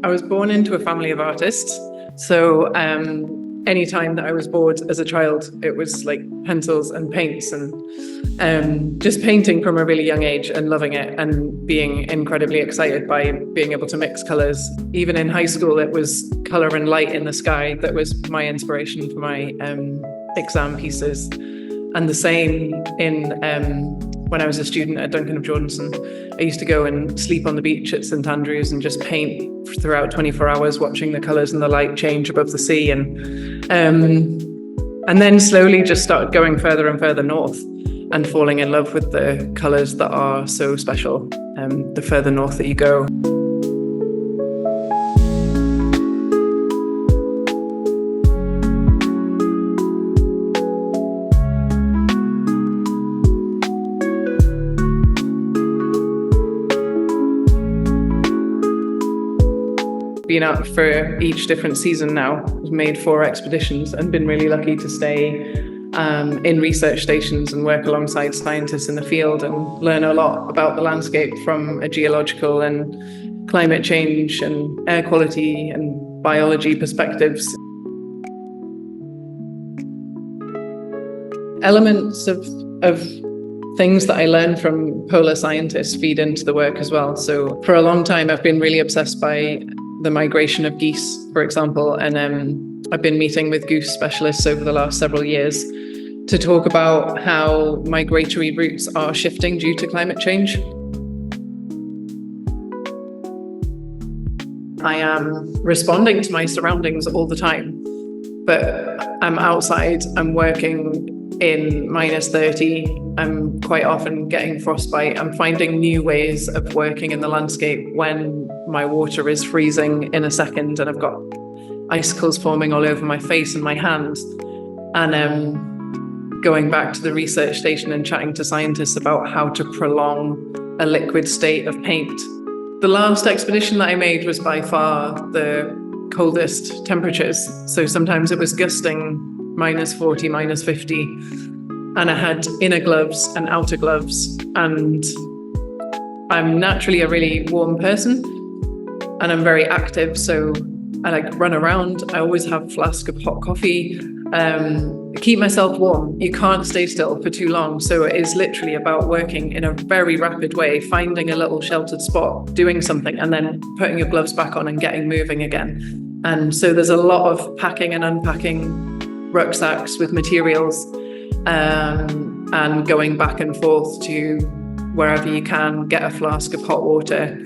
I was born into a family of artists. So any time that I was bored as a child, it was like pencils and paints and just painting from a really young age and loving it and being incredibly excited by being able to mix colours. Even in high school, it was colour and light in the sky that was my inspiration for my exam pieces. And the same in when I was a student at Duncan of Jordanson. I used to go and sleep on the beach at St Andrews and just paint throughout 24 hours, watching the colours and the light change above the sea. And then slowly just started going further and further north and falling in love with the colours that are so special the further north that you go. Been out for each different season now. I've made 4 expeditions and been really lucky to stay in research stations and work alongside scientists in the field and learn a lot about the landscape from a geological and climate change and air quality and biology perspectives. Elements of things that I learn from polar scientists feed into the work as well. So for a long time, I've been really obsessed by the migration of geese, for example, and I've been meeting with goose specialists over the last several years to talk about how migratory routes are shifting due to climate change. I am responding to my surroundings all the time, but I'm outside, I'm working in -30. I'm quite often getting frostbite. I'm finding new ways of working in the landscape when my water is freezing in a second and I've got icicles forming all over my face and my hands. And going back to the research station and chatting to scientists about how to prolong a liquid state of paint. The last expedition that I made was by far the coldest temperatures. So sometimes it was gusting -40, -50. And I had inner gloves and outer gloves. And I'm naturally a really warm person and I'm very active. So I like run around. I always have a flask of hot coffee. Keep myself warm. You can't stay still for too long. So it is literally about working in a very rapid way, finding a little sheltered spot, doing something, and then putting your gloves back on and getting moving again. And so there's a lot of packing and unpacking rucksacks with materials and going back and forth to wherever you can, get a flask of hot water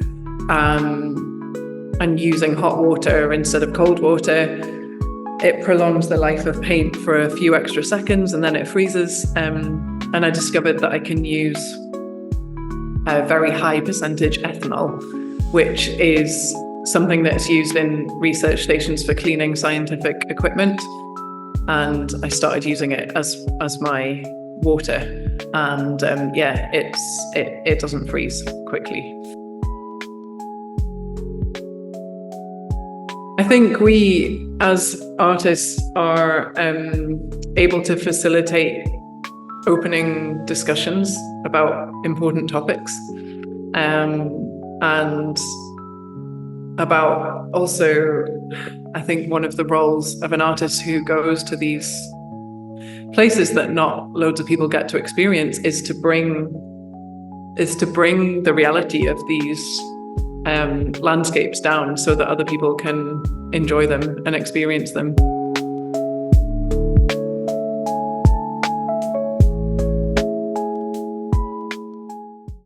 and using hot water instead of cold water. It prolongs the life of paint for a few extra seconds and then it freezes. And I discovered that I can use a very high percentage ethanol, which is something that's used in research stations for cleaning scientific equipment. And I started using it as my water. And it doesn't freeze quickly. I think we, as artists, are able to facilitate opening discussions about important topics, and about also, I think one of the roles of an artist who goes to these places that not loads of people get to experience is to bring the reality of these landscapes down so that other people can enjoy them and experience them.